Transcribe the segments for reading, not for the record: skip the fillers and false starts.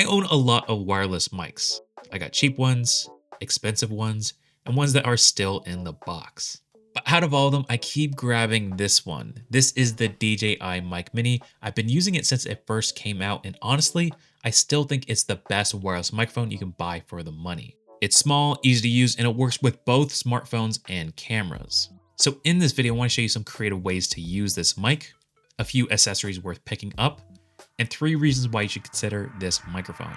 I own a lot of wireless mics. I got cheap ones, expensive ones, and ones that are still in the box. But out of all of them, I keep grabbing this one. This is the DJI Mic Mini. I've been using it since it first came out, and honestly, I still think it's the best wireless microphone you can buy for the money. It's small, easy to use, and it works with both smartphones and cameras. So in this video, I want to show you some creative ways to use this mic, a few accessories worth picking up, and 3 reasons why you should consider this microphone.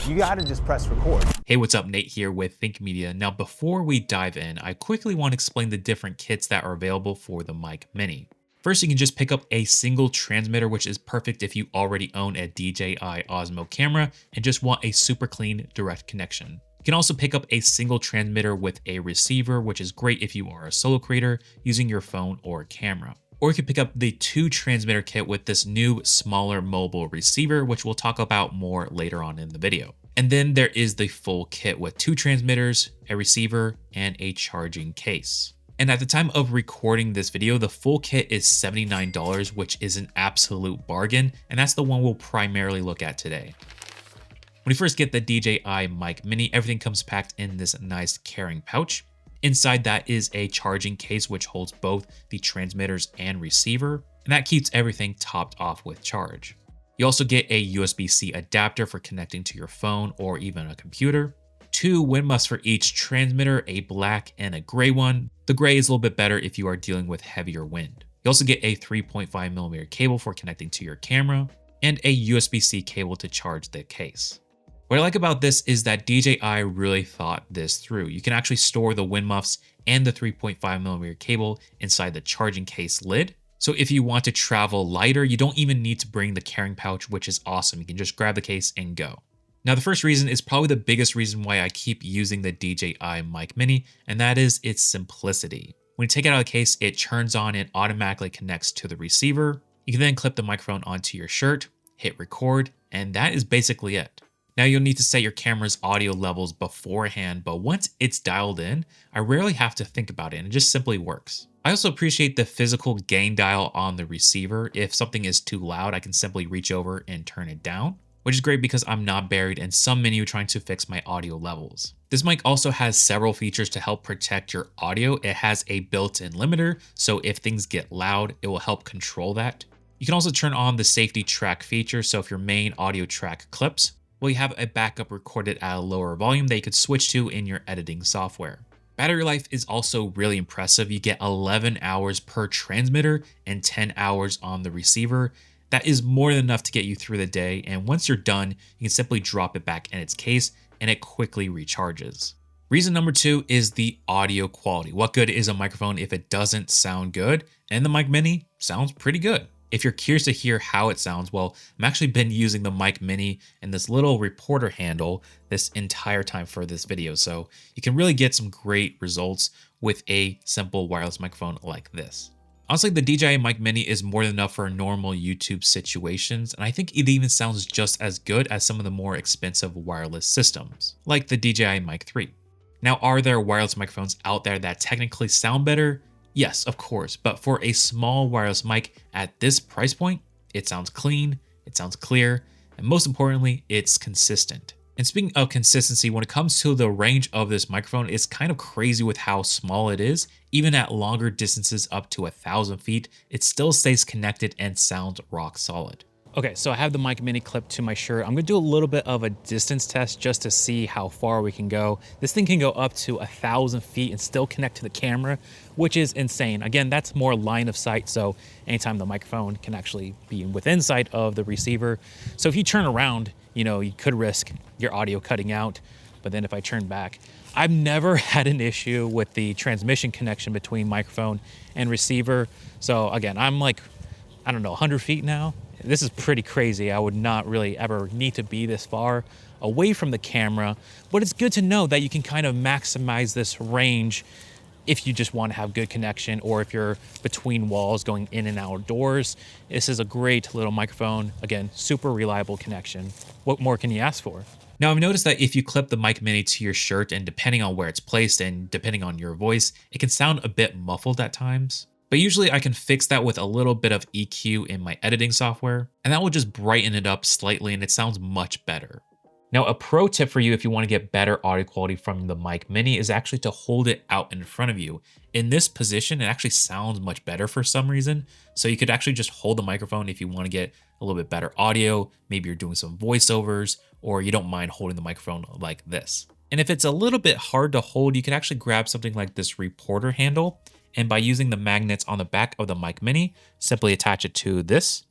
You gotta just press record. Hey, what's up? Nate here with Think Media. Now, before we dive in, I quickly want to explain the different kits that are available for the Mic Mini. First, you can just pick up a single transmitter, which is perfect if you already own a DJI Osmo camera and just want a super clean direct connection. You can also pick up a single transmitter with a receiver, which is great if you are a solo creator using your phone or camera. Or you can pick up the 2 transmitter kit with this new smaller mobile receiver, which we'll talk about more later on in the video. And then there is the full kit with 2 transmitters, a receiver, and a charging case. And at the time of recording this video, the full kit is $79, which is an absolute bargain. And that's the one we'll primarily look at today. When you first get the DJI Mic Mini, everything comes packed in this nice carrying pouch. Inside that is a charging case which holds both the transmitters and receiver, and that keeps everything topped off with charge. You also get a USB-C adapter for connecting to your phone or even a computer, 2 wind muffs for each transmitter, a black and a gray one. The gray is a little bit better if you are dealing with heavier wind. You also get a 3.5mm cable for connecting to your camera, and a USB-C cable to charge the case. What I like about this is that DJI really thought this through. You can actually store the wind muffs and the 3.5mm cable inside the charging case lid. So if you want to travel lighter, you don't even need to bring the carrying pouch, which is awesome. You can just grab the case and go. Now, the first reason is probably the biggest reason why I keep using the DJI Mic Mini, and that is its simplicity. When you take it out of the case, it turns on and automatically connects to the receiver. You can then clip the microphone onto your shirt, hit record, and that is basically it. Now you'll need to set your camera's audio levels beforehand, but once it's dialed in, I rarely have to think about it and it just simply works. I also appreciate the physical gain dial on the receiver. If something is too loud, I can simply reach over and turn it down, which is great because I'm not buried in some menu trying to fix my audio levels. This mic also has several features to help protect your audio. It has a built-in limiter, so if things get loud, it will help control that. You can also turn on the safety track feature, so if your main audio track clips, well, you have a backup recorded at a lower volume that you could switch to in your editing software. Battery life is also really impressive. You get 11 hours per transmitter and 10 hours on the receiver. That is more than enough to get you through the day, and once you're done, you can simply drop it back in its case and it quickly recharges. Reason number 2 is the audio quality. What good is a microphone if it doesn't sound good? And the Mic Mini sounds pretty good. If you're curious to hear how it sounds, well, I've actually been using the Mic Mini and this little reporter handle this entire time for this video. So you can really get some great results with a simple wireless microphone like this. Honestly, the DJI Mic Mini is more than enough for normal YouTube situations, and I think it even sounds just as good as some of the more expensive wireless systems, like the DJI Mic 3. Now, are there wireless microphones out there that technically sound better? Yes, of course, but for a small wireless mic at this price point, it sounds clean, it sounds clear, and most importantly, it's consistent. And speaking of consistency, when it comes to the range of this microphone, it's kind of crazy with how small it is. Even at longer distances up to 1,000 feet, it still stays connected and sounds rock solid. Okay, so I have the Mic Mini clipped to my shirt. I'm gonna do a little bit of a distance test just to see how far we can go. This thing can go up to 1,000 feet and still connect to the camera, which is insane. Again, that's more line of sight, so anytime the microphone can actually be within sight of the receiver. So if you turn around, you could risk your audio cutting out, but then if I turn back, I've never had an issue with the transmission connection between microphone and receiver. So again, I'm like, I don't know, 100 feet now. This is pretty crazy. I would not really ever need to be this far away from the camera, but it's good to know that you can kind of maximize this range if you just want to have good connection or if you're between walls going in and outdoors. This is a great little microphone. Again, super reliable connection. What more can you ask for? Now, I've noticed that if you clip the Mic Mini to your shirt and depending on where it's placed and depending on your voice, it can sound a bit muffled at times. But usually I can fix that with a little bit of EQ in my editing software, and that will just brighten it up slightly and it sounds much better. Now, a pro tip for you if you want to get better audio quality from the Mic Mini is actually to hold it out in front of you. In this position, it actually sounds much better for some reason. So you could actually just hold the microphone if you want to get a little bit better audio. Maybe you're doing some voiceovers or you don't mind holding the microphone like this. And if it's a little bit hard to hold, you can actually grab something like this reporter handle. And by using the magnets on the back of the Mic Mini, simply attach it to this,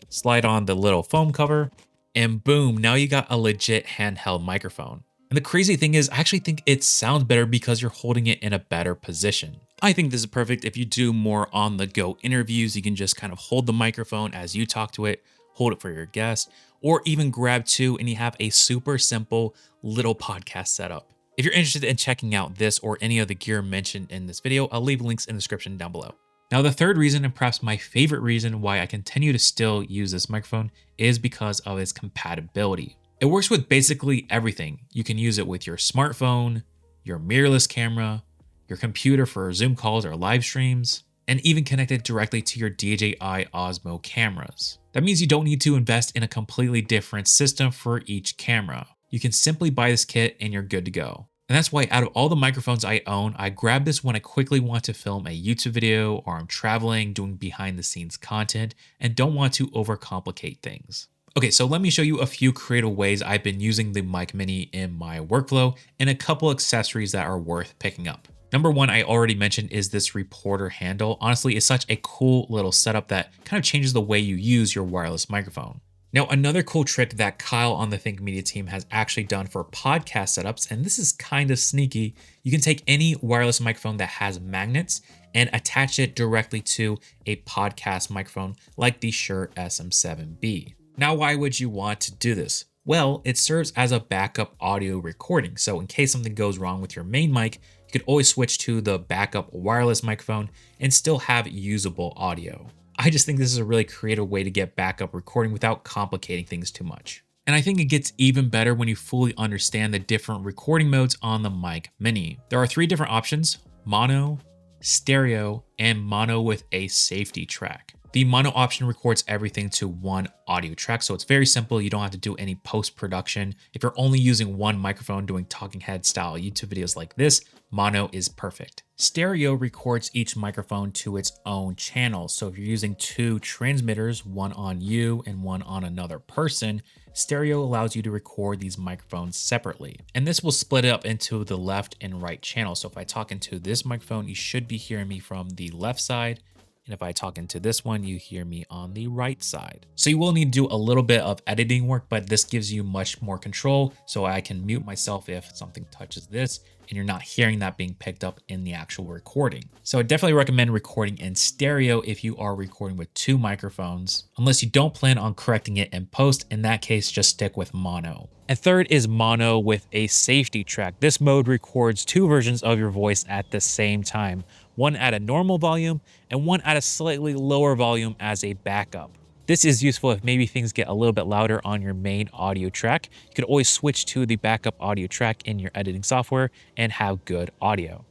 slide on the little foam cover, and boom, now you got a legit handheld microphone. And the crazy thing is, I actually think it sounds better because you're holding it in a better position. I think this is perfect if you do more on the go interviews. You can just kind of hold the microphone as you talk to it, hold it for your guest, or even grab two and you have a super simple little podcast setup. If you're interested in checking out this or any of the gear mentioned in this video, I'll leave links in the description down below. Now, the third reason, and perhaps my favorite reason why I continue to still use this microphone, is because of its compatibility. It works with basically everything. You can use it with your smartphone, your mirrorless camera, your computer for Zoom calls or live streams, and even connect it directly to your DJI Osmo cameras. That means you don't need to invest in a completely different system for each camera. You can simply buy this kit and you're good to go. And that's why out of all the microphones I own, I grab this when I quickly want to film a YouTube video or I'm traveling, doing behind the scenes content, and don't want to overcomplicate things. Okay, so let me show you a few creative ways I've been using the Mic Mini in my workflow and a couple accessories that are worth picking up. Number one, I already mentioned, is this reporter handle. Honestly, it's such a cool little setup that kind of changes the way you use your wireless microphone. Now, another cool trick that Kyle on the Think Media team has actually done for podcast setups, and this is kind of sneaky, you can take any wireless microphone that has magnets and attach it directly to a podcast microphone like the Shure SM7B. Now, why would you want to do this? Well, it serves as a backup audio recording. So in case something goes wrong with your main mic, you could always switch to the backup wireless microphone and still have usable audio. I just think this is a really creative way to get backup recording without complicating things too much. And I think it gets even better when you fully understand the different recording modes on the Mic Mini. There are 3 different options: mono, stereo, and mono with a safety track. The mono option records everything to one audio track, so it's very simple. You don't have to do any post-production. If you're only using one microphone doing talking head style YouTube videos like this, mono is perfect. Stereo records each microphone to its own channel. So if you're using 2 transmitters, one on you and one on another person, stereo allows you to record these microphones separately. And this will split it up into the left and right channel. So if I talk into this microphone, you should be hearing me from the left side. And if I talk into this one, you hear me on the right side. So you will need to do a little bit of editing work, but this gives you much more control. So I can mute myself if something touches this and you're not hearing that being picked up in the actual recording. So I definitely recommend recording in stereo if you are recording with 2 microphones, unless you don't plan on correcting it in post. In that case, just stick with mono. And third is mono with a safety track. This mode records 2 versions of your voice at the same time, one at a normal volume and one at a slightly lower volume as a backup. This is useful if maybe things get a little bit louder on your main audio track. You could always switch to the backup audio track in your editing software and have good audio.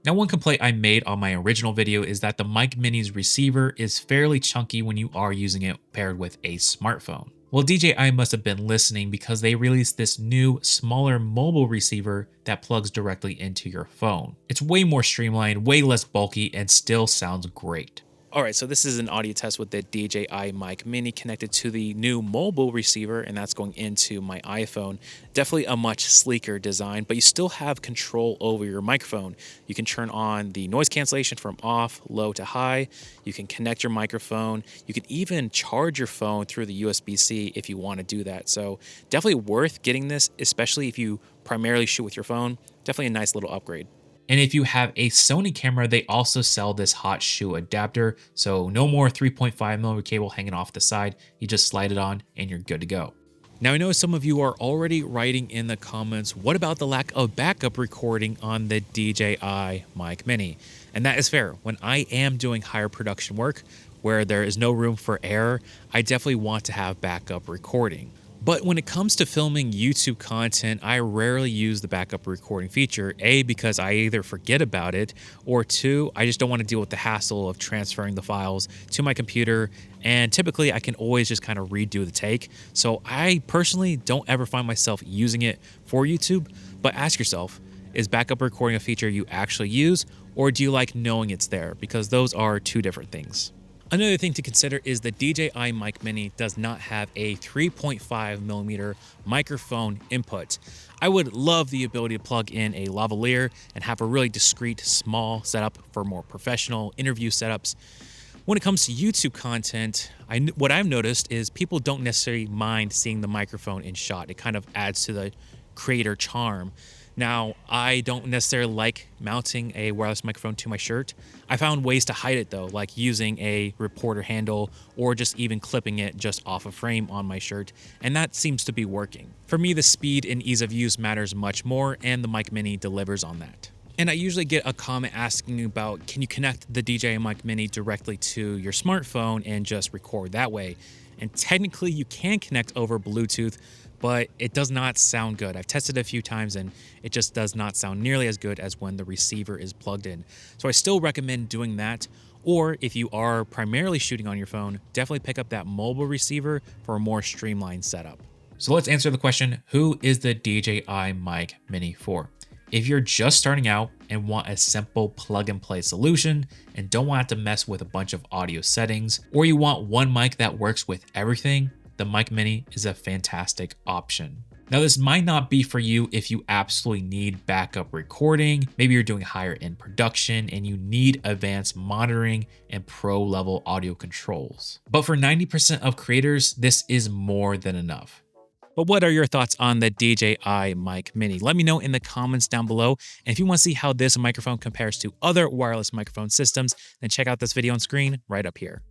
Now, one complaint I made on my original video is that the Mic Mini's receiver is fairly chunky when you are using it paired with a smartphone. Well, DJI must have been listening because they released this new, smaller mobile receiver that plugs directly into your phone. It's way more streamlined, way less bulky, and still sounds great. All right, so this is an audio test with the DJI Mic Mini connected to the new mobile receiver, and that's going into my iPhone. Definitely a much sleeker design, but you still have control over your microphone. You can turn on the noise cancellation from off, low to high. You can connect your microphone. You can even charge your phone through the USB-C if you want to do that. So definitely worth getting this, especially if you primarily shoot with your phone. Definitely a nice little upgrade. And if you have a Sony camera, they also sell this hot shoe adapter. So no more 3.5mm cable hanging off the side. You just slide it on and you're good to go. Now, I know some of you are already writing in the comments, what about the lack of backup recording on the DJI Mic Mini? And that is fair. When I am doing higher production work where there is no room for error, I definitely want to have backup recording. But when it comes to filming YouTube content, I rarely use the backup recording feature, A, because I either forget about it, or two, I just don't want to deal with the hassle of transferring the files to my computer, and typically I can always just kind of redo the take. So I personally don't ever find myself using it for YouTube, but ask yourself, is backup recording a feature you actually use, or do you like knowing it's there? Because those are two different things. Another thing to consider is the DJI Mic Mini does not have a 3.5mm microphone input. I would love the ability to plug in a lavalier and have a really discreet, small setup for more professional interview setups. When it comes to YouTube content, what I've noticed is people don't necessarily mind seeing the microphone in shot. It kind of adds to the creator charm. Now, I don't necessarily like mounting a wireless microphone to my shirt. I found ways to hide it though, like using a reporter handle or just even clipping it just off a frame on my shirt, and that seems to be working. For me, the speed and ease of use matters much more, and the Mic Mini delivers on that. And I usually get a comment asking about, can you connect the DJI Mic Mini directly to your smartphone and just record that way? And technically you can connect over Bluetooth, but it does not sound good. I've tested it a few times and it just does not sound nearly as good as when the receiver is plugged in. So I still recommend doing that. Or if you are primarily shooting on your phone, definitely pick up that mobile receiver for a more streamlined setup. So let's answer the question, who is the DJI Mic Mini for? If you're just starting out and want a simple plug and play solution and don't want to mess with a bunch of audio settings, or you want one mic that works with everything, the Mic Mini is a fantastic option. Now, this might not be for you if you absolutely need backup recording. Maybe you're doing higher end production and you need advanced monitoring and pro level audio controls. But for 90% of creators, this is more than enough. But what are your thoughts on the DJI Mic Mini? Let me know in the comments down below. And if you want to see how this microphone compares to other wireless microphone systems, then check out this video on screen right up here.